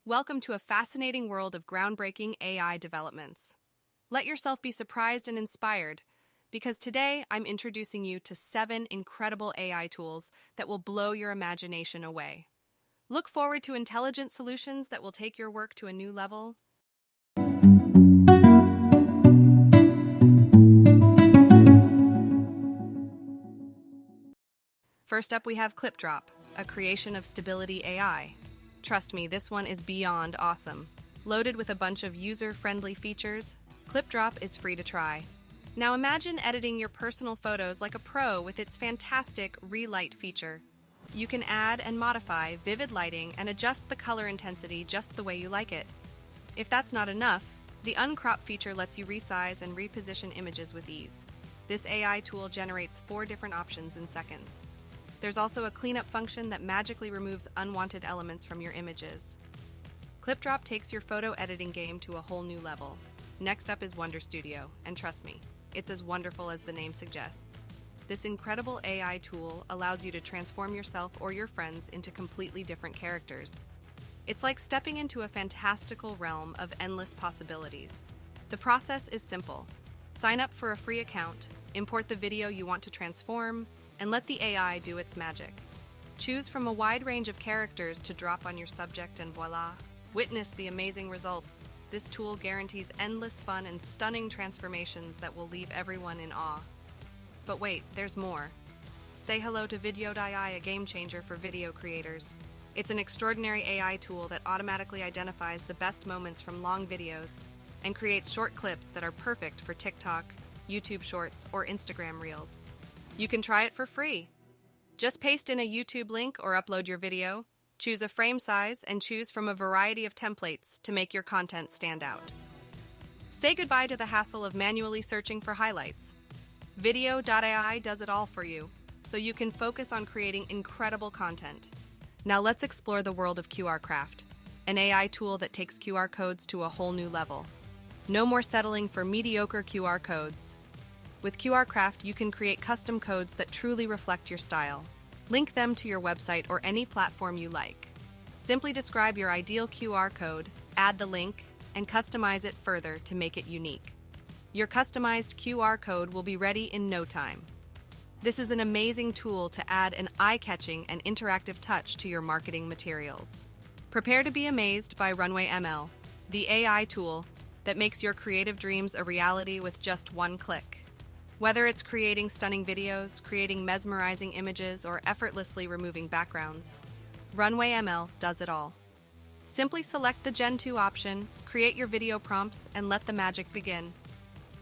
Welcome to a fascinating world of groundbreaking AI developments. Let yourself be surprised and inspired, because today I'm introducing you to 7 incredible AI tools that will blow your imagination away. Look forward to intelligent solutions that will take your work to a new level. First up, we have ClipDrop, a creation of Stability AI. Trust me, this one is beyond awesome. Loaded with a bunch of user-friendly features, ClipDrop is free to try. Now imagine editing your personal photos like a pro with its fantastic Relight feature. You can add and modify vivid lighting and adjust the color intensity just the way you like it. If that's not enough, the Uncrop feature lets you resize and reposition images with ease. This AI tool generates 4 different options in seconds. There's also a cleanup function that magically removes unwanted elements from your images. ClipDrop takes your photo editing game to a whole new level. Next up is Wonder Studio, and trust me, it's as wonderful as the name suggests. This incredible AI tool allows you to transform yourself or your friends into completely different characters. It's like stepping into a fantastical realm of endless possibilities. The process is simple. Sign up for a free account, import the video you want to transform, and let the AI do its magic. Choose from a wide range of characters to drop on your subject and voila, witness the amazing results. This tool guarantees endless fun and stunning transformations that will leave everyone in awe. But wait, there's more. Say hello to Vidyo.ai, a game changer for video creators. It's an extraordinary AI tool that automatically identifies the best moments from long videos and creates short clips that are perfect for TikTok, YouTube Shorts, or Instagram Reels. You can try it for free. Just paste in a YouTube link or upload your video, choose a frame size, and choose from a variety of templates to make your content stand out. Say goodbye to the hassle of manually searching for highlights. Vidyo.ai does it all for you, so you can focus on creating incredible content. Now let's explore the world of QRcraft, an AI tool that takes QR codes to a whole new level. No more settling for mediocre QR codes. With QRcraft, you can create custom codes that truly reflect your style. Link them to your website or any platform you like. Simply describe your ideal QR code, add the link, and customize it further to make it unique. Your customized QR code will be ready in no time. This is an amazing tool to add an eye-catching and interactive touch to your marketing materials. Prepare to be amazed by Runway ML, the AI tool that makes your creative dreams a reality with just one click. Whether it's creating stunning videos, creating mesmerizing images, or effortlessly removing backgrounds, Runway ML does it all. Simply select the Gen 2 option, create your video prompts, and let the magic begin.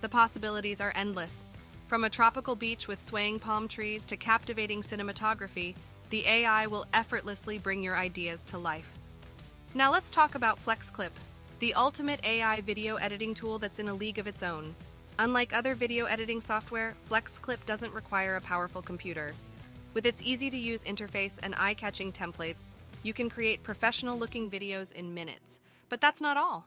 The possibilities are endless. From a tropical beach with swaying palm trees to captivating cinematography, the AI will effortlessly bring your ideas to life. Now let's talk about Flexclip, the ultimate AI video editing tool that's in a league of its own. Unlike other video editing software, Flexclip doesn't require a powerful computer. With its easy-to-use interface and eye-catching templates, you can create professional-looking videos in minutes. But that's not all.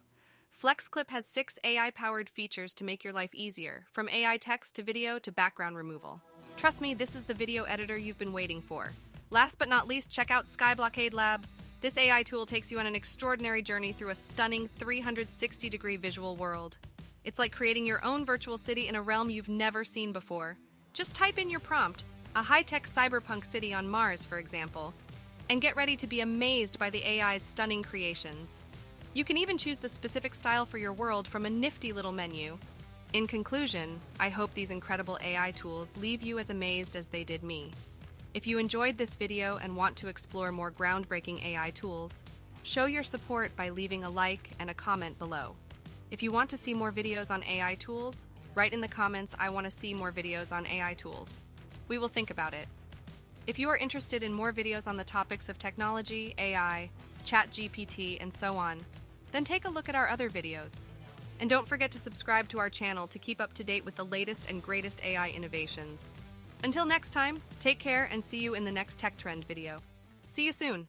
Flexclip has 6 AI-powered features to make your life easier, from AI text to video to background removal. Trust me, this is the video editor you've been waiting for. Last but not least, check out Blockade Labs. This AI tool takes you on an extraordinary journey through a stunning 360-degree visual world. It's like creating your own virtual city in a realm you've never seen before. Just type in your prompt, a high-tech cyberpunk city on Mars, for example, and get ready to be amazed by the AI's stunning creations. You can even choose the specific style for your world from a nifty little menu. In conclusion, I hope these incredible AI tools leave you as amazed as they did me. If you enjoyed this video and want to explore more groundbreaking AI tools, show your support by leaving a like and a comment below. If you want to see more videos on AI tools, write in the comments, "I want to see more videos on AI tools." We will think about it. If you are interested in more videos on the topics of technology, AI, ChatGPT, and so on, then take a look at our other videos. And don't forget to subscribe to our channel to keep up to date with the latest and greatest AI innovations. Until next time, take care and see you in the next Tech Trend video. See you soon!